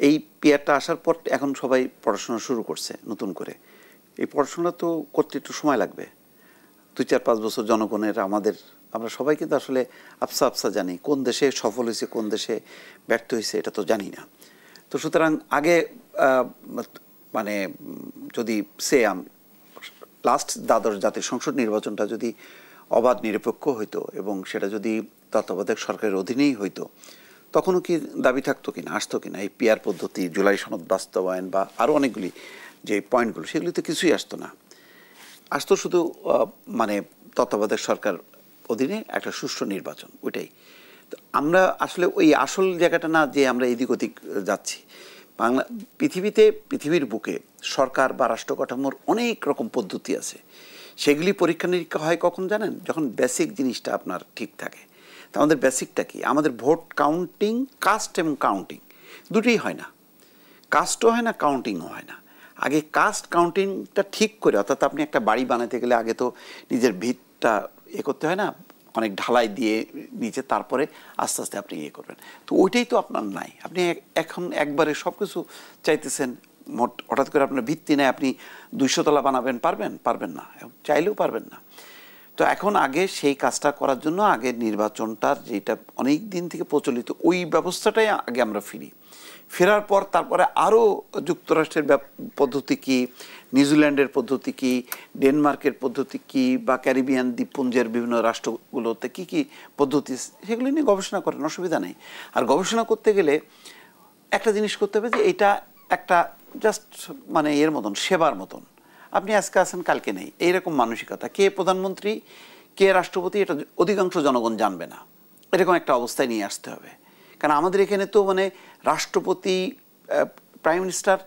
এই পিয়ারটা আসার পর এখন সবাই পড়াশোনা শুরু করছে নতুন করে। এই পড়াশোনা তো করতে একটু সময় লাগবে, 2-4-5 বছর জনগণের আমরা সবাই কিন্তু আসলে আফসা জানি কোন দেশে সফল হয়েছে কোন দেশে ব্যর্থ হয়েছে এটা তো জানি না। তো সুতরাং আগে মানে যদি লাস্ট দ্বাদশ জাতীয় সংসদ নির্বাচনটা যদি অবাধ নিরপেক্ষ হইতো এবং সেটা যদি তত্ত্বাবধায়ক সরকারের অধীনেই হইতো, তখনও কি দাবি থাকতো কিনা, আসতো কিনা এই পিআর পদ্ধতি, জুলাই সনদ বাস্তবায়ন বা আরও অনেকগুলি যে পয়েন্টগুলো, সেগুলি তো কিছুই আসতো না। আসতো শুধু মানে তত্ত্বাবধায়ক সরকার অধীনে একটা সুষ্ঠু নির্বাচন, ওইটাই। তো আমরা আসলে ওই আসল জায়গাটা না যে আমরা এদিক ওদিক যাচ্ছি। পৃথিবীর বুকে সরকার বা রাষ্ট্র কাঠামোর অনেক রকম পদ্ধতি আছে, সেগুলি পরীক্ষা নিরীক্ষা হয় কখন জানেন? যখন বেসিক জিনিসটা আপনার ঠিক থাকে। তা আমাদের বেসিকটা কি? আমাদের ভোট কাউন্টিং, কাস্ট এবং কাউন্টিং দুটোই হয় না, কাস্টও হয় না, কাউন্টিংও হয় না। আগে কাস্ট কাউন্টিংটা ঠিক করে, অর্থাৎ আপনি একটা বাড়ি বানাতে গেলে আগে তো নিজের ভিতটা করতে হয় না, অনেক ঢালাই দিয়ে নিচে, তারপরে আস্তে আস্তে আপনি করবেন। তো ওইটাই তো আপনার নাই। আপনি এখন একবারে সব কিছু চাইতেছেন, হঠাৎ করে আপনার ভিত্তি নেই, আপনি 200 তলা বানাবেন, পারবেন না, চাইলেও পারবেন না। তো এখন আগে সেই কাজটা করার জন্য আগে নির্বাচনটার যেটা অনেক দিন থেকে প্রচলিত ওই ব্যবস্থাটাই আগে আমরা ফেরার পর তারপরে আরও যুক্তরাষ্ট্রের পদ্ধতি কী, নিউজিল্যান্ডের পদ্ধতি কী, ডেনমার্কের পদ্ধতি কী, বা ক্যারিবিয়ান দ্বীপপুঞ্জের বিভিন্ন রাষ্ট্রগুলোতে কী কী পদ্ধতি, সেগুলো নিয়ে গবেষণা করেন, অসুবিধা নেই। আর গবেষণা করতে গেলে একটা জিনিস করতে হবে যে এটা একটা জাস্ট মানে এর মতন, সেবার মতন। আপনি আজকে আছেন কালকে নেই, এইরকম মানসিকতা। কে প্রধানমন্ত্রী কে রাষ্ট্রপতি এটা অধিকাংশ জনগণ জানবে না, এরকম একটা অবস্থায় নিয়ে আসতে হবে। কারণ আমাদের এখানে তো মানে রাষ্ট্রপতি, প্রাইম মিনিস্টার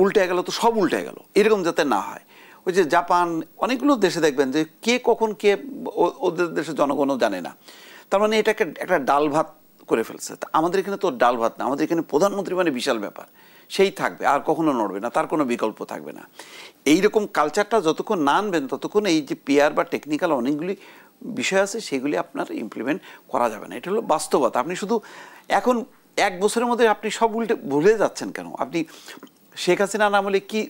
উল্টে গেল তো সব উল্টে গেল, এরকম যাতে না হয়। ওই যে জাপান, অনেকগুলো দেশে দেখবেন যে কে কখন কে, ওদের দেশে জনগণও জানে না। তার মানে এটাকে একটা ডাল ভাত করে ফেলছে। আমাদের এখানে তো ডাল ভাত না, আমাদের এখানে প্রধানমন্ত্রী মানে বিশাল ব্যাপার, সেই থাকবে, আর কখনো নড়বে না, তার কোনো বিকল্প থাকবে না। এইরকম কালচারটা যতক্ষণ না আনবেন ততক্ষণ এই যে পিআর বা টেকনিক্যাল অনেকগুলি বিষয় আছে সেগুলি আপনার ইমপ্লিমেন্ট করা যাবে না। এটা হলো বাস্তবতা। আপনি শুধু এখন 1 বছরের মধ্যে আপনি সব উল্টে ভুলে যাচ্ছেন কেন? আপনি শেখ হাসিনার আমলে কি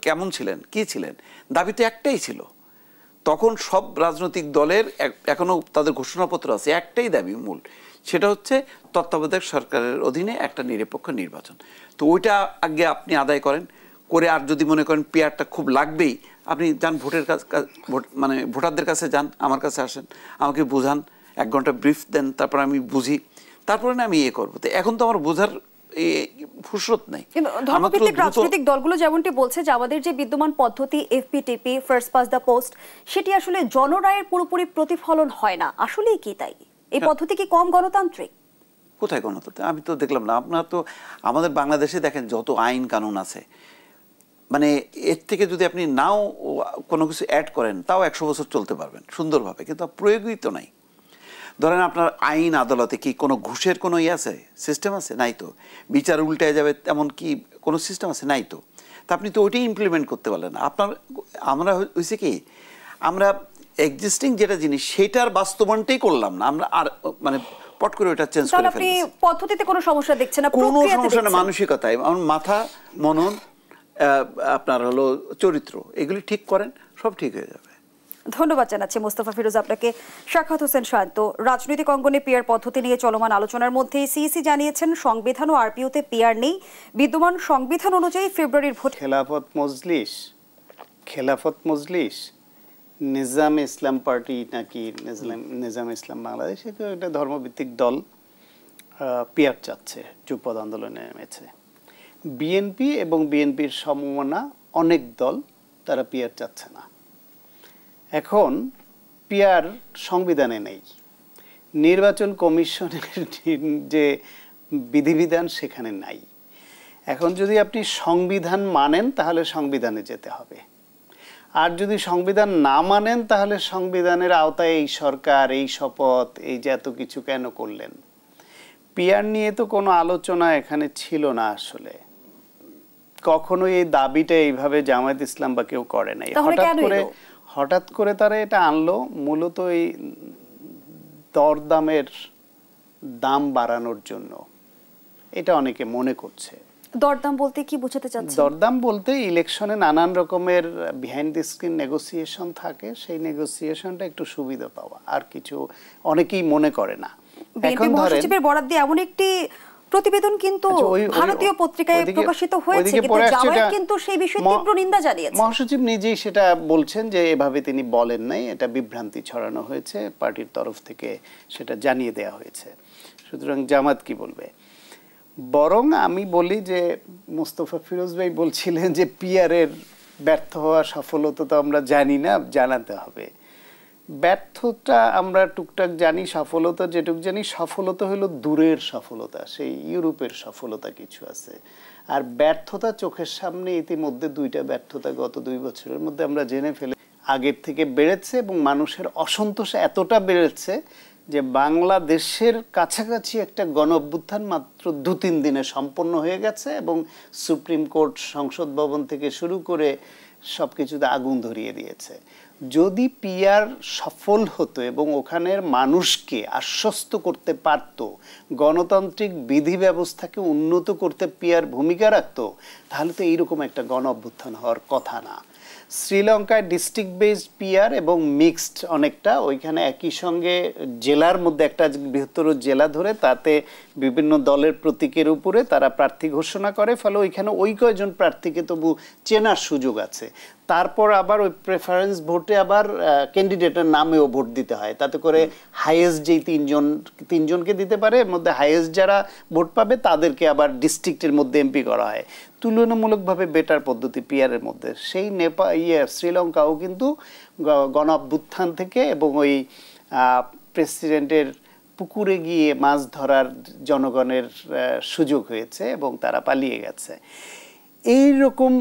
কেমন ছিলেন, কি ছিলেন? দাবি তো একটাই ছিল তখন, সব রাজনৈতিক দলের এখনও তাদের ঘোষণাপত্র আছে, একটাই দাবি মূল, সেটা হচ্ছে তত্ত্বাবধায়ক সরকারের অধীনে একটা নিরপেক্ষ নির্বাচন। তো ওইটা আগে আপনি আদায় করেন করে, আর যদি মনে করেন পিআরটা খুব লাগবেই, আপনি যান মানে ভোটারদের কাছে যান, আমার কাছে আসেন, আমাকে বোঝান, 1 ঘন্টা ব্রিফ দেন, তারপর আমি বুঝি, তারপরে না আমি করবো। তো এখন তো আমার বোঝার ফুরসত নাই। ধর্মভিত্তিক রাজনৈতিক দলগুলো যেমনটি বলছে যে আমাদের যে বিদ্যমান পদ্ধতি FPTP, first past the post, সেটি আসলে জনরায়ের পুরোপুরি প্রতিফলন হয় না। আসলেই কি তাই? এই পদ্ধতি কি কম গণতান্ত্রিক? কোথায় গণতন্ত্র? আমি তো দেখলাম না। আপনার তো আমাদের বাংলাদেশে দেখেন যত আইন কানুন আছে, মানে এর থেকে যদি আপনি নাও কোনো কিছু অ্যাড করেন তাও 100 বছর চলতে পারবেন সুন্দরভাবে, কিন্তু প্রয়োগই তো নাই। ধরেন আপনার আইন আদালতে কি কোনো ঘুষের কোনো আছে, সিস্টেম আছে? নাই তো। বিচার উল্টে যাবে তেমন কি কোনো সিস্টেম আছে? নাই তো। তা আপনি তো ওইটাই ইমপ্লিমেন্ট করতে পারলেন না। আমরা হয়েছে কি, আমরা এক্সিস্টিং যেটা জিনিস সেটার বাস্তবায়নটাই করলাম না, আমরা আর মানে পট করে ওটা চেঞ্জ করে ফেলছি। আপনি পদ্ধতিতে কোনো সমস্যা দেখছেন না? কোনো সমস্যা না, মানসিকতায়, আমার মাথা, মনন, আপনার হলো চরিত্র, এগুলি ঠিক করেন, সব ঠিক হয়ে যাবে। ধন্যবাদ জানাচ্ছি মোস্তফা ফিরোজ আপনাকে। শাখাত হোসেন শান্ত, রাজনৈতিক অঙ্গনে পিআর পদ্ধতি নিয়ে চলমান আলোচনার মধ্যে সিইসি জানিয়েছেন সংবিধান ও আরপিওতে পিআর নেই, বিদ্যমান সংবিধান অনুযায়ী ফেব্রুয়ারির ভোট। খেলাফত মজলিস নিজাম ইসলাম পার্টি নাকি নিজাম ইসলাম বাংলাদেশ, এটা ধর্মভিত্তিক দল, পিআর চাচ্ছে, যুগপৎ আন্দোলনে নেমেছে। বিএনপি এবং বিএনপির সমমনা অনেক দল, তারা পিআর চাচ্ছে না। এখন পিআর সংবিধানে নেই, নির্বাচন কমিশনের যে বিধিবিধান সেখানে নাই। এখন যদি আপনি সংবিধান মানেন তাহলে সংবিধানে যেতে হবে, আর যদি সংবিধান না মানেন তাহলে সংবিধানের আওতায় এই সরকার, এই শপথ, এই যে এত কিছু কেন করলেন? পিআর নিয়ে তো কোনো আলোচনা এখানে ছিল না আসলে, কখনোই এই দাবিটা এইভাবে জামায়াত ইসলাম বা কেউ করে নাই। হঠাৎ করে তারা এটা আনলো মূলত এই দরদামের দাম বাড়ানোর জন্য। এটা অনেকে মনে করছে। দরদাম বলতে কি বোঝাতে চাচ্ছেন? দরদাম বলতে ইলেকশনে নানান রকমের বিহাইন্ড দ্য স্ক্রিন নেগোসিয়েশন থাকে, সেই নেগোসিয়েশনটা একটু সুবিধা পাওয়া, আর কিছু অনেকেই মনে করে না। বিএনপি মহাসচিবের বরাত দিয়ে এমন একটি প্রতিবেদন কিন্তু ভারতীয় পত্রিকায় প্রকাশিত হয়েছে, কিন্তু জামায়াত কিন্তু সেই বিষয়ে তীব্র নিন্দা জানিয়েছে। মহাসচিব নিজেই সেটা বলছেন যে এভাবে তিনি বলেন নাই, এটা বিভ্রান্তি ছড়ানো হয়েছে, পার্টির তরফ থেকে সেটা জানিয়ে দেওয়া হয়েছে। সুতরাং জামাত কি বলবে? বরং আমি বলি যে মোস্তফা ফিরোজ ভাই বলছিলেন যে পিআরের ব্যর্থ হওয়া সফলতা তো আমরা জানি না, জানাতে হবে। ব্যর্থতা আমরা টুকটাক জানি, সফলতা যেটুক জানি, সফলতা হলো দূরের সফলতা, সেই ইউরোপের সফলতা কিছু আছে। আর ব্যর্থতা চোখের সামনে ইতিমধ্যে 2টা ব্যর্থতা গত 2 বছরের মধ্যে আমরা জেনে ফেলে আগের থেকে বেড়েছে, এবং মানুষের অসন্তোষ এতটা বেড়েছে যে বাংলাদেশের কাছাকাছি একটা গণ অভ্যুত্থান মাত্র 2-3 দিনে সম্পন্ন হয়ে গেছে, এবং সুপ্রিম কোর্ট, সংসদ ভবন থেকে শুরু করে সবকিছুতে আগুন ধরিয়ে দিয়েছে। যদি পিআর সফল হতো এবং ওখানের মানুষকে আশ্বস্ত করতে পারত, গণতান্ত্রিক বিধি ব্যবস্থাকে উন্নত করতে পিআর ভূমিকা রাখতো, তাহলে তো এইরকম একটা গণ অভ্যুত্থান হওয়ার কথা না। শ্রীলঙ্কায় ডিস্ট্রিক্ট বেসড পিআর এবং মিক্সড অনেকটা, ওইখানে একই সঙ্গে জেলার মধ্যে একটা বৃহত্তর জেলা ধরে তাতে বিভিন্ন দলের প্রতীকের উপরে তারা প্রার্থী ঘোষণা করে, ফলে ওইখানে ওই কয়জন প্রার্থীকে তবু চেনার সুযোগ আছে। তারপর আবার ওই প্রেফারেন্স ভোটে আবার ক্যান্ডিডেটের নামেও ভোট দিতে হয়, তাতে করে হাইয়েস্ট যেই তিনজনকে দিতে পারে, এর মধ্যে হাইয়েস্ট যারা ভোট পাবে তাদেরকে আবার ডিস্ট্রিক্টের মধ্যে এমপি করা হয়। তুলনামূলকভাবে বেটার পদ্ধতি পিআরের মধ্যে। সেই শ্রীলঙ্কাও কিন্তু গণ অভ্যুত্থান থেকে এবং ওই প্রেসিডেন্টের পুকুরে গিয়ে মাছ ধরার জনগণের সুযোগ হয়েছে এবং তারা পালিয়ে গেছে। এই রকম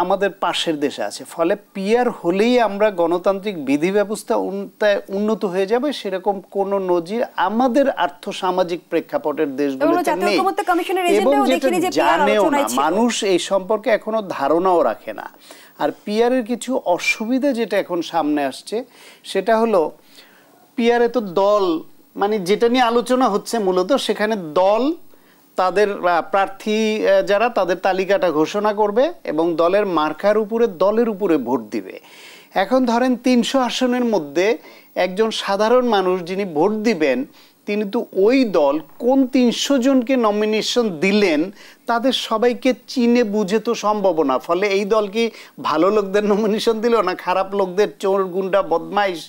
আমাদের পাশের দেশে আছে, ফলে পিআর হলেই আমরা গণতান্ত্রিক বিধি ব্যবস্থা উন্নত হয়ে যাবে সেরকম কোন নজির আমাদের আর্থসামাজিক প্রেক্ষাপটের দেশগুলোতে নেই, এবং যেটা জানেও না মানুষ, এই সম্পর্কে এখনো ধারণাও রাখে না। আর পিআরের কিছু অসুবিধা যেটা এখন সামনে আসছে সেটা হলো, পিআরে তো দল, মানে যেটা নিয়ে আলোচনা হচ্ছে মূলত, সেখানে দল তাদের প্রার্থী যারা তাদের তালিকাটা ঘোষণা করবে এবং দলের মার্কার উপরে, দলের উপরে ভোট দিবে। এখন ধরেন 300 আসনের মধ্যে একজন সাধারণ মানুষ যিনি ভোট দিবেন, তিনি তো ওই দল কোন 300 জনকে নমিনেশন দিলেন তাদের সবাইকে চিনে বুঝে তো সম্ভব না। ফলে এই দল কি ভালো লোকদের নমিনেশন দিল, না খারাপ লোকদের, চোর গুন্ডা বদমাইশ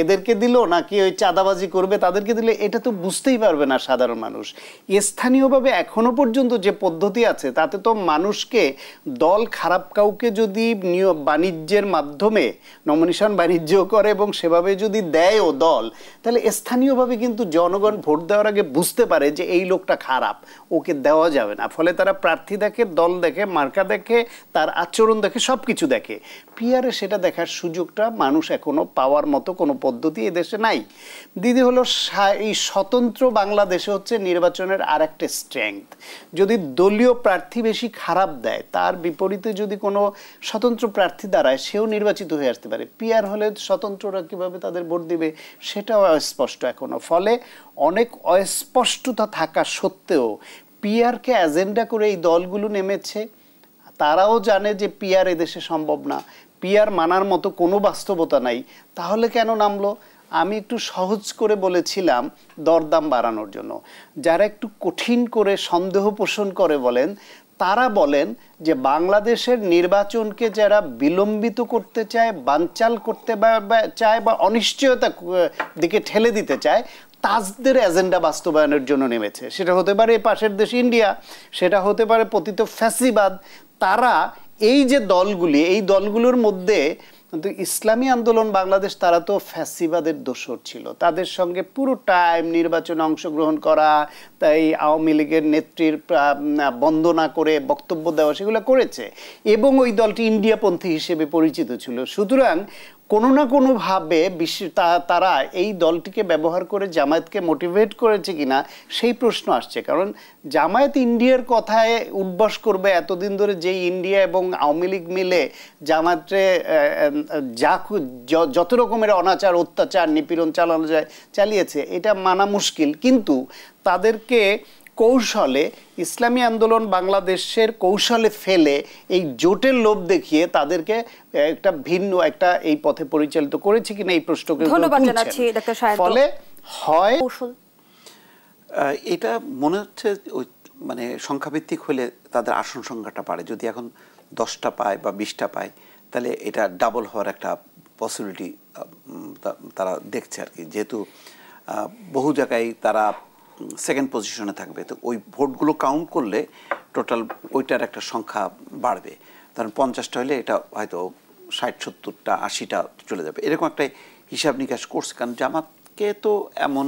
এদেরকে দিল, নাকি ওই চাঁদাবাজি করবে তাদেরকে দিলে, এটা তো বুঝতেই পারবে না সাধারণ মানুষ। স্থানীয়ভাবে এখনো পর্যন্ত যে পদ্ধতি আছে তাতে তো মানুষকে, দল খারাপ কাউকে যদি বাণিজ্যের মাধ্যমে নমিনেশন বাণিজ্য করে এবং সেভাবে যদি দেয়ও দল, তাহলে স্থানীয়ভাবে কিন্তু জনগণ ভোট দেওয়ার আগে বুঝতে পারে যে এই লোকটা খারাপ, ওকে দেওয়া যাবে না। ফলে তারা প্রার্থী দেখে, দল দেখে, মার্কা দেখে, তার আচরণ দেখে, সব কিছু দেখে। পিআরে সেটা দেখার সুযোগটা মানুষ এখনো পাওয়ার মতো কোনো পদ্ধতি এদেশে নাই। দ্বিতীয় হলো, এই স্বতন্ত্র বাংলাদেশে হচ্ছে নির্বাচনের আর একটা স্ট্রেংথ। যদি দলীয় প্রার্থী বেশি খারাপ দেয়, তার বিপরীতে যদি কোনো স্বতন্ত্র প্রার্থী দাঁড়ায়, সেও নির্বাচিত হয়ে আসতে পারে। পিআর হলে স্বতন্ত্ররা কিভাবে তাদের ভোট দিবে সেটাও অস্পষ্ট এখনো। ফলে অনেক অস্পষ্টতা থাকা সত্ত্বেও পিআরকে এজেন্ডা করে এই দলগুলো নেমেছে। তারাও জানে যে পিআর এদেশে সম্ভব না, পিআর মানার মতো কোনো বাস্তবতা নাই, তাহলে কেন নামলো? আমি একটু সহজ করে বলেছিলাম দরদাম বাড়ানোর জন্য। যারা একটু কঠিন করে সন্দেহ পোষণ করে বলেন, তারা বলেন যে বাংলাদেশের নির্বাচনকে যারা বিলম্বিত করতে চায়, বানচাল করতে চায় বা অনিশ্চয়তা দিকে ঠেলে দিতে চায়, তাদের এজেন্ডা বাস্তবায়নের জন্য নেমেছে। সেটা হতে পারে পাশের দেশ ইন্ডিয়া, সেটা হতে পারে পতিত ফ্যাসিবাদ। তারা এই যে দলগুলি, এই দলগুলোর মধ্যে কিন্তু ইসলামী আন্দোলন বাংলাদেশ, তারা তো ফ্যাসিবাদের দোসর ছিল, তাদের সঙ্গে পুরো টাইম নির্বাচনে অংশগ্রহণ করা, তাই আওয়ামী লীগের নেত্রীর বন্দনা করে বক্তব্য দেওয়া, সেগুলো করেছে, এবং ওই দলটি ইন্ডিয়াপন্থী হিসেবে পরিচিত ছিল। সুতরাং কোনো না কোনোভাবে তারা এই দলটিকে ব্যবহার করে জামায়াতকে মোটিভেট করেছে কিনা সেই প্রশ্ন আসছে। কারণ জামায়াত ইন্ডিয়ার কথায় উদ্বাস করবে, এতদিন ধরে যেই ইন্ডিয়া এবং আওয়ামী লীগ মিলে জামায়াতে যত রকমের অনাচার, অত্যাচার, নিপীড়ন চালানো যায় চালিয়েছে, এটা মানা মুশকিল। কিন্তু তাদেরকে কৌশলে ইসলামী আন্দোলন বাংলাদেশের কৌশলে ফেলে এই জোটের লোভ দেখিয়ে তাদেরকে একটা ভিন্ন একটা এই পথে পরিচালিত করেছে কিনা এই প্রশ্নকে ধন্যবাদ জানাচ্ছি ডক্টর সায়ন্ত। ফলে হয় কৌশল এটা মনে হচ্ছে ওই মানে সংখ্যাভিত্তিক হলে তাদের আসন সংখ্যাটা বাড়ে। যদি এখন 10টা পায় বা 20টা পায় তাহলে এটা ডাবল হওয়ার একটা পসিবিলিটি তারা দেখছে আর কি। যেহেতু বহু জায়গায় তারা সেকেন্ড পজিশনে থাকবে, তো ওই ভোটগুলো কাউন্ট করলে টোটাল ওইটার একটা সংখ্যা বাড়বে। কারণ 50টা হলে এটা হয়তো 60-70টা 80টা চলে যাবে, এরকম একটা হিসাব নিকাশ করছে। কারণ জামাতকে তো এমন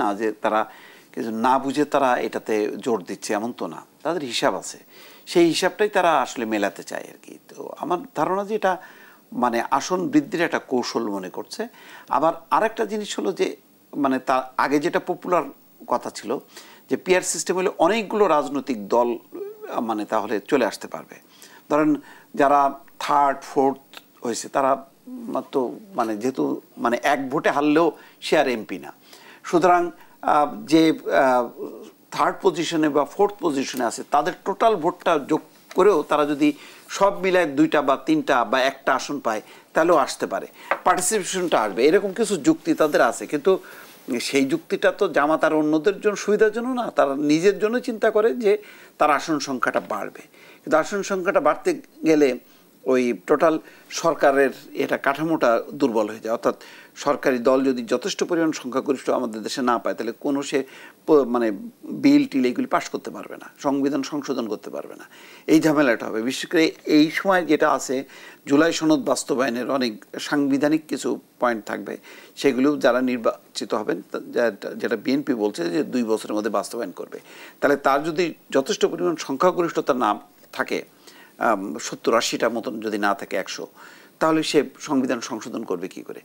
না যে তারা কিছু না বুঝে তারা এটাতে জোর দিচ্ছে, এমন তো না, তাদের হিসাব আছে, সেই হিসাবটাই তারা আসলে মেলাতে চায় আর কি। তো আমার ধারণা যে এটা মানে আসন বৃদ্ধির একটা কৌশল মনে করছে। আবার আরেকটা জিনিস হলো যে মানে তার আগে যেটা পপুলার কথা ছিল যে পিআর সিস্টেম হলে অনেকগুলো রাজনৈতিক দল মানে তাহলে চলে আসতে পারবে। ধরেন যারা 3rd 4th হয়েছে তারা তো মানে যেহেতু মানে এক ভোটে হারলেও সে আর এমপি না, সুতরাং যে 3rd পজিশনে বা 4th পজিশনে আছে তাদের টোটাল ভোটটা যোগ করেও তারা যদি সব মিলায় 2টা বা 3টা বা 1টা আসন পায় তাহলেও আসতে পারে, পার্টিসিপেশনটা আসবে, এরকম কিছু যুক্তি তাদের আছে। কিন্তু সেই যুক্তিটা তো জামাত আর অন্যদের জন্য সুবিধার জন্য না, তারা নিজের জন্য চিন্তা করে যে তার আসন সংখ্যাটা বাড়বে। কিন্তু আসন সংখ্যাটা বাড়তে গেলে ওই টোটাল সরকারের এটা কাঠামোটা দুর্বল হয়ে যায়। অর্থাৎ সরকারি দল যদি যথেষ্ট পরিমাণ সংখ্যাগরিষ্ঠ আমাদের দেশে না পায় তাহলে কোনো সে মানে বিল টিল এগুলি পাস করতে পারবে না, সংবিধান সংশোধন করতে পারবে না, এই ঝামেলাটা হবে। বিশেষ করে এই সময় যেটা আছে জুলাই সনদ বাস্তবায়নের অনেক সাংবিধানিক কিছু পয়েন্ট থাকবে, সেগুলো যারা নির্বাচিত হবেন, যেটা বিএনপি বলছে যে 2 বছরের মধ্যে বাস্তবায়ন করবে, তাহলে তার যদি যথেষ্ট পরিমাণ সংখ্যাগরিষ্ঠতার নাম থাকে 70-80টা মতন যদি না থাকে 100, তাহলে সে সংবিধান সংশোধন করবে কি করে?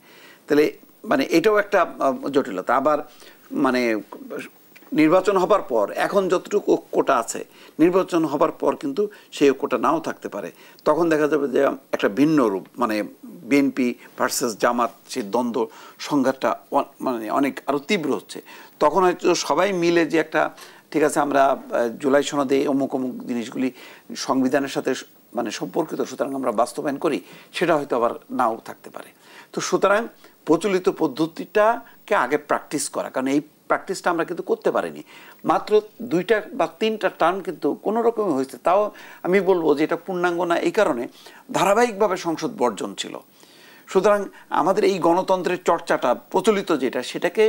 তাহলে মানে এটাও একটা জটিলতা। আবার মানে নির্বাচন হবার পর এখন যতটুকু কোটা আছে নির্বাচন হবার পর কিন্তু সেই কোটা নাও থাকতে পারে, তখন দেখা যাবে যে একটা ভিন্ন রূপ মানে বিএনপি ভার্সেস জামাত সেই দ্বন্দ্ব সংঘাতটা মানে অনেক আরও তীব্র হচ্ছে। তখন হয়তো সবাই মিলে যে একটা ঠিক আছে আমরা জুলাই সনদে অমুক অমুক জিনিসগুলি সংবিধানের সাথে মানে সম্পর্কিত, সুতরাং আমরা বাস্তবায়ন করি, সেটা হয়তো আবার নাও থাকতে পারে। তো সুতরাং প্রচলিত পদ্ধতিটাকে আগে প্র্যাকটিস করা, কারণ এই প্র্যাকটিসটা আমরা কিন্তু করতে পারিনি। মাত্র 2টা বা 3টা টার্ম কিন্তু কোনো রকমই হয়েছে, তাও আমি বলবো যে এটা পূর্ণাঙ্গ না, এই কারণে ধারাবাহিকভাবে সংসদ বর্জন ছিল। সুতরাং আমাদের এই গণতন্ত্রের চর্চাটা প্রচলিত যেটা, সেটাকে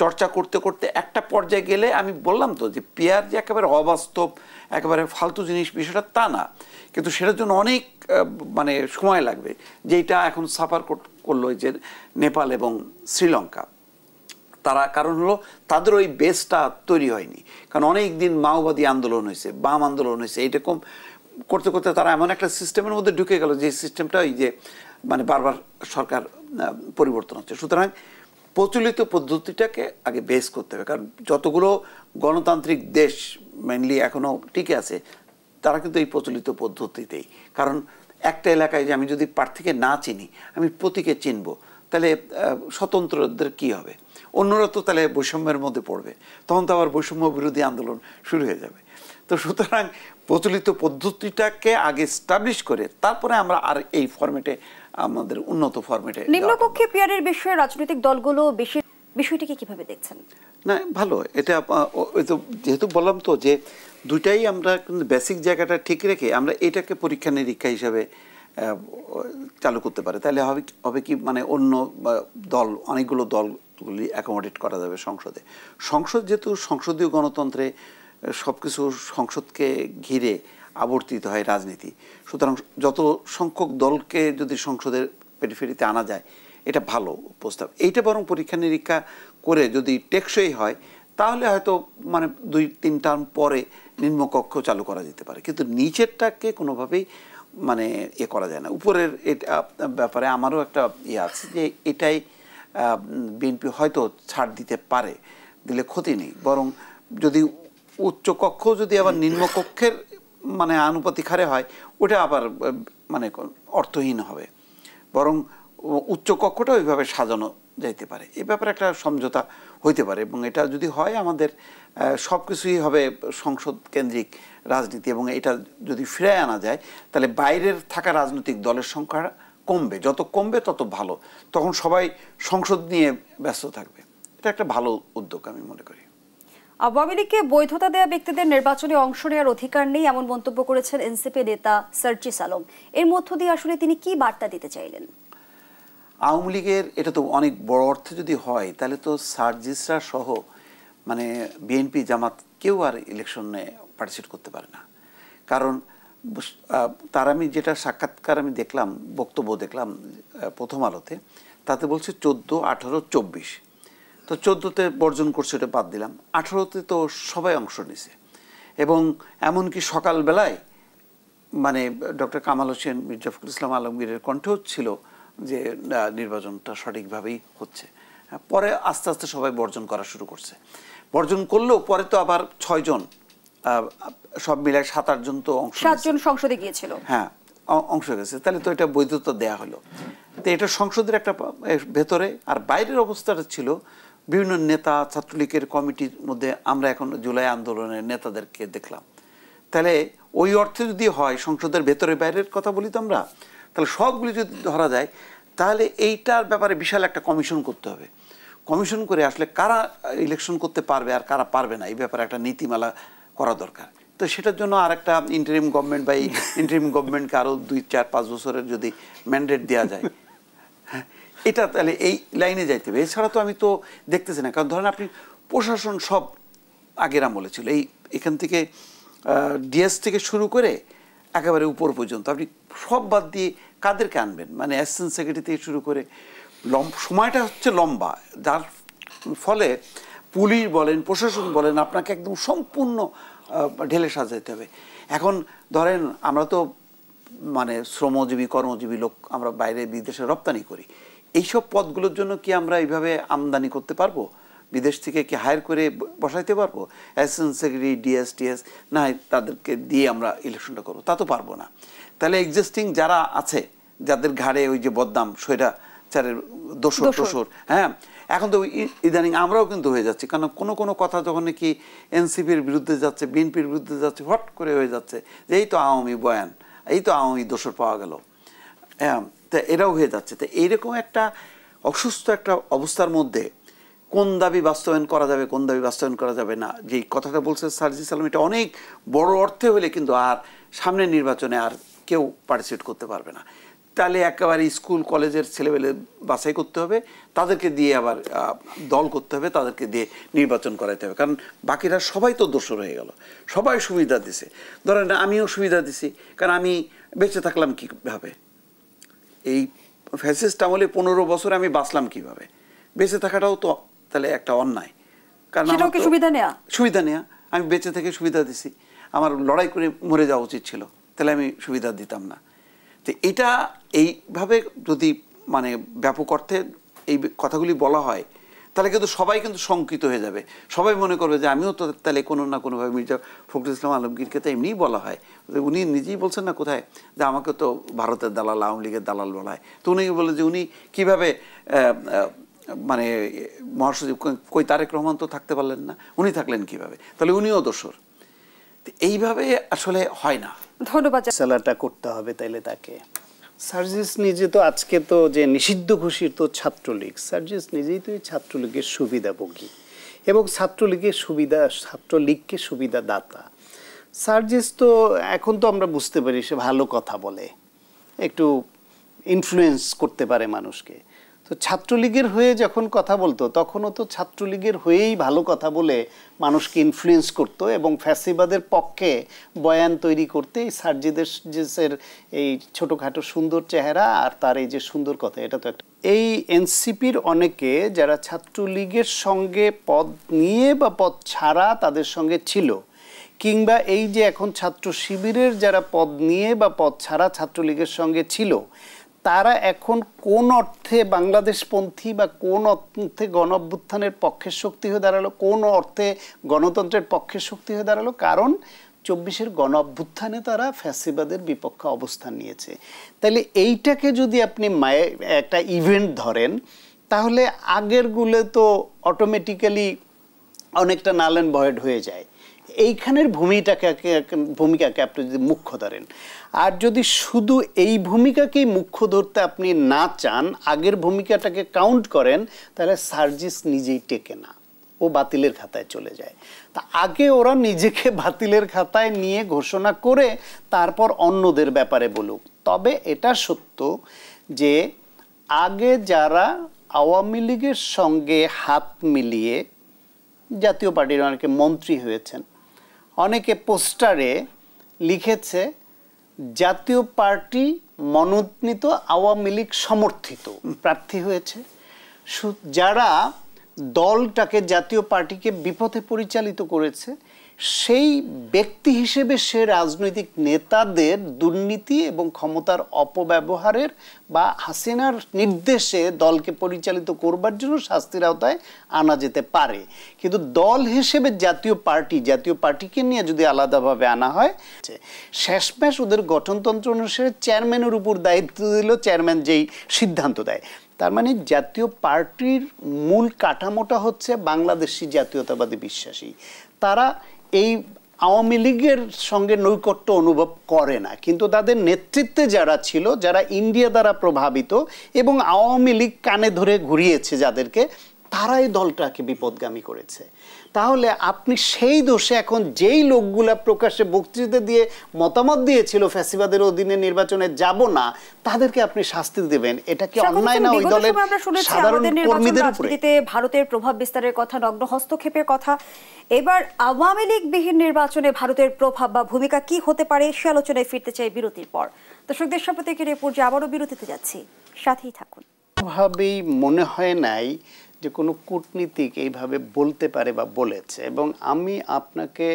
চর্চা করতে করতে একটা পর্যায়ে গেলে আমি বললাম তো যে পিআর যে একেবারে অবাস্তব একেবারে ফালতু জিনিস বিষয়টা তা না, কিন্তু সেটার জন্য অনেক মানে সময় লাগবে, যেটা এখন সাফার করলো যে নেপাল এবং শ্রীলঙ্কা। তারা কারণ হলো তাদের ওই বেসটা তৈরি হয়নি, কারণ অনেক দিন মাওবাদী আন্দোলন হয়েছে, বাম আন্দোলন হয়েছে, এইরকম করতে করতে তারা এমন একটা সিস্টেমের মধ্যে ঢুকে গেল যে সিস্টেমটা ওই যে মানে বারবার সরকার পরিবর্তন হচ্ছে। সুতরাং প্রচলিত পদ্ধতিটাকে আগে বেস করতে হবে, কারণ যতগুলো গণতান্ত্রিক দেশ মেনলি এখনও টিকে আছে তারা কিন্তু এই প্রচলিত পদ্ধতিতেই। কারণ একটা এলাকায় যে আমি যদি প্রার্থীকে না চিনি আমি প্রতীকে চিনব, তাহলে স্বতন্ত্রদের কি হবে? অন্যরা তো তাহলে বৈষম্যের মধ্যে পড়বে, তখন তো আবার বৈষম্য বিরোধী আন্দোলন শুরু হয়ে যাবে। তো সুতরাং প্রচলিত পদ্ধতিটাকে আগে এস্টাবলিশ করে তারপরে আমরা আর এই ফরম্যাটে আমাদের উন্নত ফরম্যাটে নিম্নকক্ষে পিআরের বিষয়ে রাজনৈতিক দলগুলো বিষয়টিকে কিভাবে দেখছেন? না ভালো, এটা যেহেতু বললাম তো যে দুইটাই আমরা কিন্তু বেসিক জায়গাটা ঠিক রেখে আমরা এটাকে পরীক্ষা নিরীক্ষা হিসাবে চালু করতে পারি, তাহলে হবে কি মানে অন্য দল অনেকগুলো দলগুলি অ্যাকোমোডেট করা যাবে সংসদে। সংসদ যেহেতু সংসদীয় গণতন্ত্রে সব কিছু সংসদকে ঘিরে আবর্তিত হয় রাজনীতি, সুতরাং যত সংখ্যক দলকে যদি সংসদের পেরিফেরিতে আনা যায় এটা ভালো প্রস্তাব। এইটা বরং পরীক্ষা নিরীক্ষা করে যদি টেকসই হয় তাহলে হয়তো মানে 2-3 টার্ম পরে নিম্নকক্ষ চালু করা যেতে পারে, কিন্তু নিচেরটাকে কোনোভাবেই মানে করা যায় না। উপরের এটা ব্যাপারে আমারও একটা আছে যে এটাই বিএনপি হয়তো ছাড় দিতে পারে, দিলে ক্ষতি নেই, বরং যদি উচ্চকক্ষ যদি আবার নিম্নকক্ষের মানে আনুপাতিক হারে হয় ওটা আবার মানে অর্থহীন হবে, বরং উচ্চকক্ষটা ওইভাবে সাজানো যাইতে পারে, এ ব্যাপারে একটা সমঝোতা হইতে পারে। এবং এটা যদি হয় আমাদের সব কিছুই হবে সংসদ কেন্দ্রিক রাজনীতি, এবং এটা যদি ফিরে আনা যায় তাহলে বাইরের থাকা রাজনৈতিক দলের সংখ্যা কমবে, যত কমবে তত ভালো, তখন সবাই সংসদ নিয়ে ব্যস্ত থাকবে। এটা একটা ভালো উদ্যোগ আমি মনে করি। আওয়ামী লীগকে বৈধতা দেওয়া ব্যক্তিদের নির্বাচনে অংশ নেওয়ার অধিকার নেই এমন মন্তব্য করেছেন এনসিপি নেতা সার্জিস আলম। এর মধ্য দিয়ে আসলে তিনি কি বার্তা দিতে চাইলেন? আওয়ামী লীগের এটা তো অনেক বড় অর্থে যদি হয় তাহলে তো সার্জিসরা সহ মানে বিএনপি জামাত কেউ আর ইলেকশনে পার্টিসিপেট করতে পারে না। কারণ তার আমি যেটা সাক্ষাৎকার আমি দেখলাম, বক্তব্য দেখলাম প্রথম আলোতে, তাতে বলছে 14, 18, 24। তো 14তে বর্জন করছে, ওটা বাদ দিলাম। 18তে তো সবাই অংশ নিছে, এবং এমনকি সকালবেলায় মানে ডক্টর কামাল হোসেন, মির্জা ফখরুল ইসলাম আলমগীরের কণ্ঠেও ছিল যে নির্বাচনটা সঠিকভাবেই হচ্ছে। পরে আস্তে আস্তে সবাই বর্জন করা শুরু করছে। বর্জন করলেও পরে তো আবার 6 জন, সব মিলায় 7-8 জন তো অংশ, 7 জন সংসদে গিয়েছিল। হ্যাঁ, অংশ গেছে। তাহলে তো এটা বৈধতা দেয়া হলো। তো এটা সংসদের একটা ভেতরে। আর বাইরের অবস্থাটা ছিল বিভিন্ন নেতা, ছাত্রলীগের কমিটির মধ্যে আমরা এখন জুলাই আন্দোলনের নেতাদেরকে দেখলাম। তাহলে ওই অর্থে যদি হয় সংসদের ভেতরে বাইরের কথা বলি তো আমরা, তাহলে সবগুলি যদি ধরা যায় তাহলে এইটার ব্যাপারে বিশাল একটা কমিশন করতে হবে। কমিশন করে আসলে কারা ইলেকশন করতে পারবে আর কারা পারবে না, এই ব্যাপারে একটা নীতিমালা করা দরকার। তো সেটার জন্য আর একটা ইন্টারিম গভর্নমেন্ট বা ইন্টারিম গভর্নমেন্টকে আরও 2-4-5 বছরের যদি ম্যান্ডেট দেওয়া যায়, হ্যাঁ, এটা তাহলে এই লাইনে যাইতে হবে। এছাড়া তো আমি তো দেখতেছি না। কারণ ধরেন আপনি প্রশাসন সব আগের আমলে ছিল, এখান থেকে ডিএস থেকে শুরু করে একেবারে উপর পর্যন্ত আপনি সব বাদ দিয়ে কাদেরকে আনবেন? মানে অ্যাসিস্ট্যান্ট সেক্রেটারি থেকে শুরু করে সময়টা হচ্ছে লম্বা, যার ফলে পুলিশ বলেন, প্রশাসন বলেন, আপনাকে একদম সম্পূর্ণ ঢেলে সাজাইতে হবে। এখন ধরেন আমরা তো মানে শ্রমজীবী, কর্মজীবী লোক, আমরা বাইরে বিদেশে রপ্তানি করি। এইসব পদগুলোর জন্য কি আমরা এইভাবে আমদানি করতে পারবো? বিদেশ থেকে কি হায়ার করে বসাইতে পারবো? অ্যাসিস্ট্যান্ট সেক্রেটারি, ডিএস, টিএস না, তাদেরকে দিয়ে আমরা ইলেকশনটা করবো? তা তো পারবো না। তাহলে এক্সিস্টিং যারা আছে, যাদের ঘাড়ে ওই যে বদনাম, স্বৈরাচারের দোসর, হ্যাঁ, এখন তো ইদানিং আমরাও কিন্তু হয়ে যাচ্ছি। কারণ কোনো কথা যখন নাকি এনসিপির বিরুদ্ধে যাচ্ছে, বিএনপির বিরুদ্ধে যাচ্ছে, হট করে হয়ে যাচ্ছে যে এই তো আওয়ামী বয়ান, এই তো আওয়ামী দোসর পাওয়া গেল, হ্যাঁ, তা এরাও হয়ে যাচ্ছে। তো এইরকম একটা অসুস্থ একটা অবস্থার মধ্যে কোন দাবি বাস্তবায়ন করা যাবে, কোন দাবি বাস্তবায়ন করা যাবে না, যেই কথাটা বলছে সার্জিস আলম, এটা অনেক বড় অর্থে হলে কিন্তু আর সামনের নির্বাচনে আর কেউ পার্টিসিপেট করতে পারবে না। তাহলে একেবারে স্কুল কলেজের ছেলেবেলে বাছাই করতে হবে, তাদেরকে দিয়ে আবার দল করতে হবে, তাদেরকে দিয়ে নির্বাচন করাইতে হবে। কারণ বাকিরা সবাই তো দোষর হয়ে গেল, সবাই সুবিধা দিছে। ধরেন আমিও সুবিধা দিছি, কারণ আমি বেঁচে থাকলাম কীভাবে? এই ফ্যাসিস্ট আমলে 15 বছর আমি বাঁচলাম কিভাবে? বেঁচে থাকাটাও তো তাহলে একটা অন্যায়। কারণ সুবিধা নেয়া, আমি বেঁচে থেকে সুবিধা দিছি, আমার লড়াই করে মরে যাওয়া উচিত ছিল, তাহলে আমি সুবিধা দিতাম না। তো এটা এইভাবে যদি মানে ব্যাপক অর্থে এই কথাগুলি বলা হয় তাহলে কিন্তু সবাই কিন্তু শঙ্কিত হয়ে যাবে। সবাই মনে করবে যে আমিও তো তাহলে কোনো না কোনোভাবে, মির্জা ফখরুল ইসলাম আলমগীরকে তো এমনিই বলা হয়, উনি নিজেই বলছেন না কোথায় যে আমাকে তো ভারতের দালাল, আওয়ামী লীগের দালাল বলা হয়। তো উনি বলে যে উনি কীভাবে মানে মহাসচিব, কই তারেক রহমান তো থাকতে পারলেন না, উনি থাকলেন কিভাবে? তাহলে উনিও দোষর। এইভাবে আসলে হয় না। ধন্যবাদ। সালাটা করতে হবে তাইলে তাকে। সার্জিস নিজে তো আজকে তো যে নিষিদ্ধ ঘোষিত তো ছাত্রলীগ, সার্জিস নিজেই তো এই ছাত্রলীগের সুবিধাভোগী এবং ছাত্রলীগকে সুবিধা দাতা। সার্জিস তো এখন তো আমরা বুঝতে পারি সে ভালো কথা বলে, একটু ইনফ্লুয়েন্স করতে পারে মানুষকে। তো ছাত্রলীগের হয়ে যখন কথা বলতো তখনও তো ছাত্রলীগের হয়েই ভালো কথা বলে মানুষকে ইনফ্লুয়েন্স করতো এবং ফ্যাসিবাদের পক্ষে বয়ান তৈরি করতে সার্জিসের এই ছোটোখাটো সুন্দর চেহারা আর তার এই যে সুন্দর কথা, এটা তো একটা। এই এনসিপির অনেকে যারা ছাত্রলীগের সঙ্গে পদ নিয়ে বা পদ ছাড়া তাদের সঙ্গে ছিল, কিংবা এই যে এখন ছাত্র শিবিরের যারা পদ নিয়ে বা পদ ছাড়া ছাত্রলীগের সঙ্গে ছিল, তারা এখন কোন অর্থে বাংলাদেশপন্থী বা কোন অর্থে গণ অভ্যুত্থানের পক্ষের শক্তি হয়ে দাঁড়ালো, কোন অর্থে গণতন্ত্রের পক্ষের শক্তি হয়ে দাঁড়ালো? কারণ 24-এর গণ অভ্যুত্থানে তারা ফ্যাসিবাদের বিপক্ষে অবস্থান নিয়েছে। তাহলে এইটাকে যদি আপনি একটা ইভেন্ট ধরেন, তাহলে আগেরগুলো তো অটোমেটিক্যালি অনেকটা নাল অ্যান্ড ভয়েড হয়ে যায়। এইখানের ভূমিকাকে আপনি যদি মুখ্য ধরেন, আর যদি শুধু এই ভূমিকাকেই মুখ্য ধরতে আপনি না চান, আগের ভূমিকাটাকে কাউন্ট করেন, তাহলে সার্জিস নিজেই টেকে না, ও বাতিলের খাতায় চলে যায়। তা আগে ওরা নিজেকে বাতিলের খাতায় নিয়ে ঘোষণা করে তারপর অন্যদের ব্যাপারে বলুক। তবে এটা সত্য যে আগে যারা আওয়ামী লীগের সঙ্গে হাত মিলিয়ে জাতীয় পার্টির অনেকে মন্ত্রী হয়েছেন, অনেকে পোস্টারে লিখেছে জাতীয় পার্টি মনোনীত আওয়ামী লীগ সমর্থিত প্রার্থী হয়েছে। যারা দলটাকে জাতীয় পার্টিকে বিপথে পরিচালিত করেছে, সেই ব্যক্তি হিসেবে সে রাজনৈতিক নেতাদের দুর্নীতি এবং ক্ষমতার অপব্যবহারের বা হাসিনার নির্দেশে দলকে পরিচালিত করবার জন্য শাস্তির আওতায় আনা যেতে পারে। কিন্তু দল হিসেবে জাতীয় পার্টিকে নিয়ে যদি আলাদাভাবে আনা হয়, শেষমেশ ওদের গঠনতন্ত্র অনুসারে চেয়ারম্যানের উপর দায়িত্ব দিল, চেয়ারম্যান যেই সিদ্ধান্ত দেয়। তার মানে জাতীয় পার্টির মূল কাঠামোটা হচ্ছে বাংলাদেশি জাতীয়তাবাদী বিশ্বাসী। তারা এই আওয়ামী লীগের সঙ্গে নৈকট্য অনুভব করে না, কিন্তু তাদের নেতৃত্বে যারা ছিল, যারা ইন্ডিয়া দ্বারা প্রভাবিত এবং আওয়ামী লীগ কানে ধরে ঘুরিয়েছে যাদেরকে, তারাই দলটাকে বিপদগামী করেছে। তাহলে আপনি সেই দোষে এখন যেই লোকগুলা প্রকাশ্যে বক্তৃতা দিয়ে মতামত দিয়েছিল ফ্যাসিবাদের অধীনে নির্বাচনে যাব না, তাদেরকে আপনি শাস্তি দেবেন, এটা কি অন্যায় না ওই দলের সাধারণ কর্মীদের উপরে? ভারতের প্রভাব বিস্তারের কথা, নগ্ন হস্তক্ষেপের কথা, এবার আওয়ামী লীগ বিহীন নির্বাচনে ভারতের প্রভাব বা ভূমিকা কি হতে পারে সে আলোচনায় ফিরতে চাই বিরতির পর। দর্শকদের সাথে পর্যায়ে আবারও বিরতিতে যাচ্ছি, সাথেই থাকুন। ভাবেই মনে হয় নাই যে কোনো কূটনীতিক এইভাবে বলতে পারে বা বলেছে। এবং আমি আপনাকে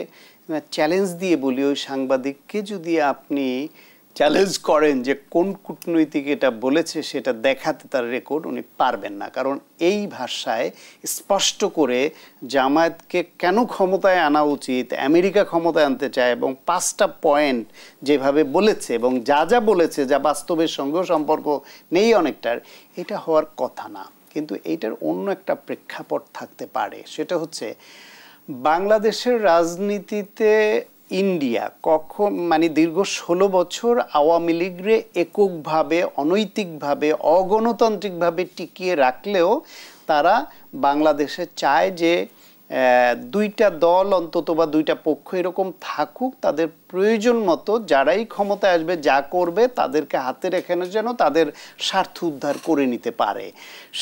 চ্যালেঞ্জ দিয়ে বলি, ওই সাংবাদিককে যদি আপনি চ্যালেঞ্জ করেন যে কোন কূটনৈতিক এটা বলেছে সেটা দেখাতে তার রেকর্ড, উনি পারবেন না। কারণ এই ভাষায় স্পষ্ট করে জামায়াতকে কেন ক্ষমতায় আনা উচিত, আমেরিকা ক্ষমতায় আনতে চায় এবং 5টা পয়েন্ট যেভাবে বলেছে এবং যা যা বলেছে, যা বাস্তবের সঙ্গেও সম্পর্ক নেই অনেকটার, এটা হওয়ার কথা না। কিন্তু এইটার অন্য একটা প্রেক্ষাপট থাকতে পারে, সেটা হচ্ছে বাংলাদেশের রাজনীতিতে ইন্ডিয়া কখন দীর্ঘ 16 বছর আওয়ামী লীগরে এককভাবে, অনৈতিকভাবে, অগণতান্ত্রিকভাবে টিকিয়ে রাখলেও তারা বাংলাদেশে চায় যে দুইটা দল অন্তত বা দুইটা পক্ষ এরকম থাকুক, তাদের প্রয়োজন মতো যারাই ক্ষমতায় আসবে, যা করবে তাদেরকে হাতে রেখে যেন তাদের স্বার্থ উদ্ধার করে নিতে পারে।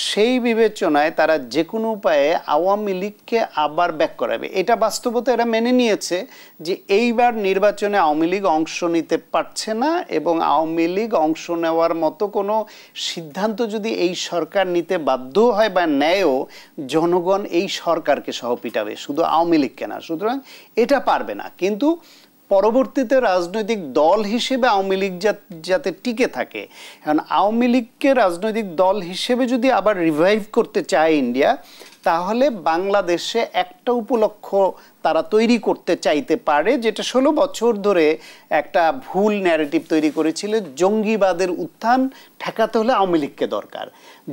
সেই বিবেচনায় তারা যে কোনো উপায়ে আওয়ামী লীগকে আবার ব্যাক করাবে। এটা বাস্তবতা এরা মেনে নিয়েছে যে এইবার নির্বাচনে আওয়ামী লীগ অংশ নিতে পারছে না এবং আওয়ামী লীগ অংশ নেওয়ার মতো কোনো সিদ্ধান্ত যদি এই সরকার নিতে বাধ্য হয় বা নেয়ও, জনগণ এই সরকারকে সহ পিটাবে, শুধু আওয়ামী লীগকে না। সুতরাং এটা পারবে না। কিন্তু পরবর্তীতে রাজনৈতিক দল হিসেবে আওয়ামী লীগ যাতে টিকে থাকে, এখন আওয়ামী লীগকে রাজনৈতিক দল হিসেবে যদি আবার রিভাইভ করতে চায় ইন্ডিয়া, তাহলে বাংলাদেশে একটা উপলক্ষ তারা তৈরি করতে চাইতে পারে, যেটা 16 বছর ধরে একটা ভুল ন্যারেটিভ তৈরি করেছিল। জঙ্গিবাদের উত্থান ঠেকাতে হলে আওয়ামী লীগকে দরকার।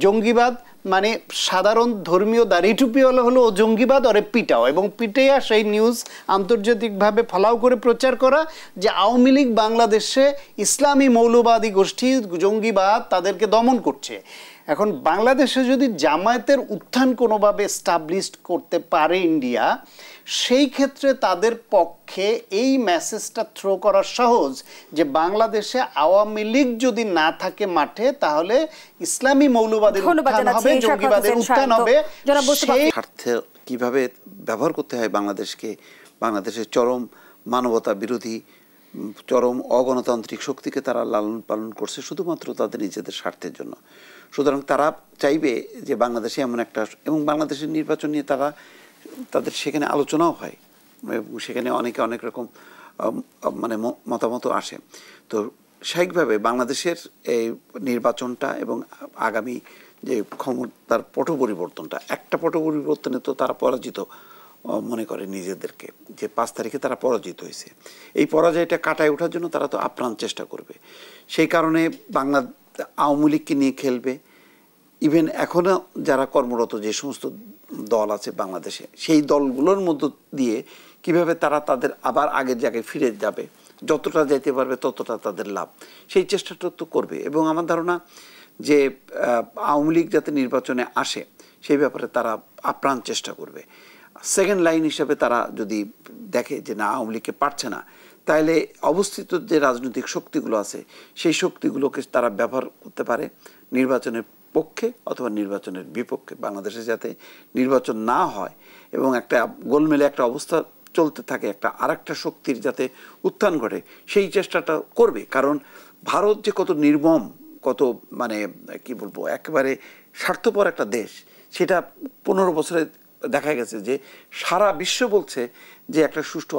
জঙ্গিবাদ মানে সাধারণ ধর্মীয় দাড়ি টুপিওয়ালা হলো ও জঙ্গিবাদ, ওরে পিটাও, এবং পিটাইয়া সেই নিউজ আন্তর্জাতিকভাবে ফলাও করে প্রচার করা যে আওয়ামী লীগ বাংলাদেশে ইসলামী মৌলবাদী গোষ্ঠী জঙ্গিবাদ তাদেরকে দমন করছে। এখন বাংলাদেশে যদি জামায়াতের উত্থান কোনোভাবে এস্টাবলিশড করতে পারে ইন্ডিয়া, সেই ক্ষেত্রে তাদের পক্ষে এই মেসেজটা থ্রো করা সহজ যে বাংলাদেশে আওয়ামী লীগ যদি না থাকে মাঠে, তাহলে ইসলামী মৌলবাদের উত্থান হবে, জঙ্গিবাদের উত্থান হবে। স্বার্থে কিভাবে ব্যবহার করতে হয় বাংলাদেশকে, বাংলাদেশের চরম মানবতা বিরোধী, চরম অগণতান্ত্রিক শক্তিকে তারা লালন পালন করছে শুধুমাত্র তাদের নিজেদের স্বার্থের জন্য। সুতরাং তারা চাইবে যে বাংলাদেশে এমন একটা, এবং বাংলাদেশের নির্বাচন নিয়ে তাদের সেখানে আলোচনাও হয় এবং সেখানে অনেকে অনেক রকম মতামত আসে। তো স্বাভাবিকভাবে বাংলাদেশের এই নির্বাচনটা এবং আগামী যে ক্ষমতার পট পরিবর্তনটা, একটা পট পরিবর্তনে তো তারা পরাজিত মনে করে নিজেদেরকে, যে 5 তারিখে তারা পরাজিত হয়েছে। এই পরাজয়টা কাটায় ওঠার জন্য তারা তো আপ্রাণ চেষ্টা করবে। সেই কারণে আওয়ামী লীগকে নিয়ে খেলবে ইভেন এখনও যারা কর্মরত যে সমস্ত দল আছে বাংলাদেশে, সেই দলগুলোর মধ্য দিয়ে কিভাবে তারা তাদের আবার আগের জায়গায় ফিরে যাবে, যতটা যেতে পারবে ততটা তাদের লাভ, সেই চেষ্টাটা তো করবে। এবং আমার ধারণা যে আওয়ামী লীগ যাতে নির্বাচনে আসে সেই ব্যাপারে তারা আপ্রাণ চেষ্টা করবে। সেকেন্ড লাইন হিসাবে তারা যদি দেখে যে না আওয়ামী লীগকে পারছে না, তাহলে অবস্থিত যে রাজনৈতিক শক্তিগুলো আছে সেই শক্তিগুলোকে তারা ব্যবহার করতে পারে নির্বাচনের পক্ষে অথবা নির্বাচনের বিপক্ষে। বাংলাদেশে যাতে নির্বাচন না হয় এবং একটা গোলমেলে একটা অবস্থা চলতে থাকে, একটা আরেকটা শক্তির যাতে উত্থান ঘটে, সেই চেষ্টাটা করবে। কারণ ভারত যে কত নির্মম, কত মানে কি বলবো একেবারে স্বার্থপর একটা দেশ, সেটা 15 বছরে দেখা গেছে যে সারা বিশ্ব বলছে যে একটা সুষ্ঠু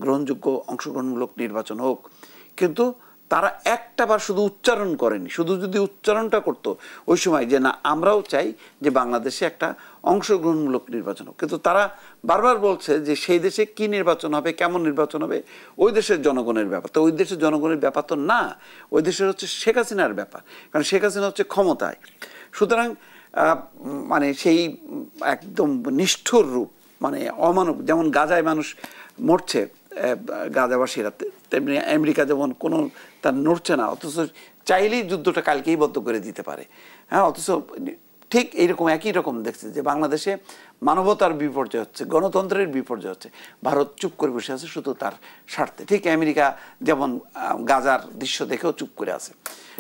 গ্রহণযোগ্য অংশগ্রহণমূলক নির্বাচন হোক, কিন্তু তারা একটাবার শুধু উচ্চারণ করেনি। শুধু যদি উচ্চারণটা করতো ওই সময় যে না আমরাও চাই যে বাংলাদেশে একটা অংশগ্রহণমূলক নির্বাচন হোক, কিন্তু তারা বারবার বলছে যে সেই দেশে কি নির্বাচন হবে, কেমন নির্বাচন হবে ওই দেশের জনগণের ব্যাপার। তো ওই দেশের জনগণের ব্যাপার তো না, ওই দেশের হচ্ছে শেখ হাসিনার ব্যাপার, কারণ শেখ হাসিনা হচ্ছে ক্ষমতায়। সুতরাং মানে সেই একদম নিষ্ঠুর রূপ, মানে অমানব, যেমন গাজায় মানুষ মরছে গাজাবাসীরা, তেমনি আমেরিকা যেমন কোনো তার নড়ছে না, অথচ চাইলেই যুদ্ধটা কালকেই বন্ধ করে দিতে পারে। হ্যাঁ, অথচ ঠিক এইরকম একই রকম দেখছে যে বাংলাদেশে মানবতার বিপর্যয় হচ্ছে, গণতন্ত্রের বিপর্যয় হচ্ছে, ভারত চুপ করে বসে আছে শুধু তার স্বার্থে। ঠিক আমেরিকা যেমন গাজার দৃশ্য দেখেও চুপ করে আছে।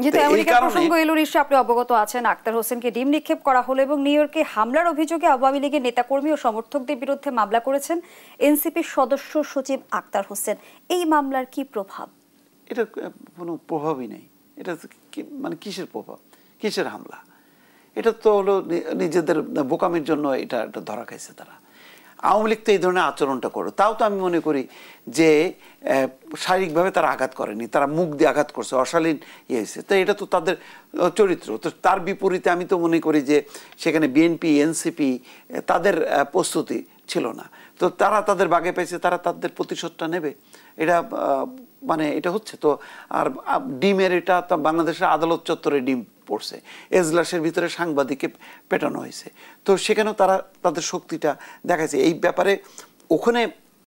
যেহেতু আমেরিকার প্রসঙ্গ এলো, নিশ্চয়ই আপনি অবগত আছেন আক্তার হোসেনকে ডিম নিক্ষেপ করা হলো এবং নিউ ইয়র্কে হামলার অভিযোগে আওয়ামী লীগের নেতাকর্মী ও সমর্থকদের বিরুদ্ধে মামলা করেছেন এনসিপির সদস্য সচিব আক্তার হোসেন। এই মামলার কি প্রভাব? এটা কোনো প্রভাবই নেই। এটা মানে কিসের প্রভাব, কিসের হামলা? এটা তো হলো নিজেদের বোকামির জন্য এটা ধরা খাইছে তারা। আওয়ামী লীগ তো এই ধরনের আচরণটা করে, তাও তো আমি মনে করি যে শারীরিকভাবে তারা আঘাত করেনি, তারা মুখ দিয়ে আঘাত করছে, অশালীন ইয়ে হয়েছে, তো এটা তো তাদের চরিত্র। তো তার বিপরীতে আমি তো মনে করি যে সেখানে বিএনপি এনসিপি তাদের প্রস্তুতি ছিল না, তো তারা তাদের বাগে পেয়েছে, তারা তাদের প্রতিশোধটা নেবে। এটা মানে এটা হচ্ছে তো। আর ডিমের এটা তো বাংলাদেশের আদালত চত্বরে ডিম পড়ছে, এজলাসের ভিতরে সাংবাদিককে পেটানো হয়েছে, তো সেখানেও তারা তাদের শক্তিটা দেখাচ্ছে। এই ব্যাপারে ওখানে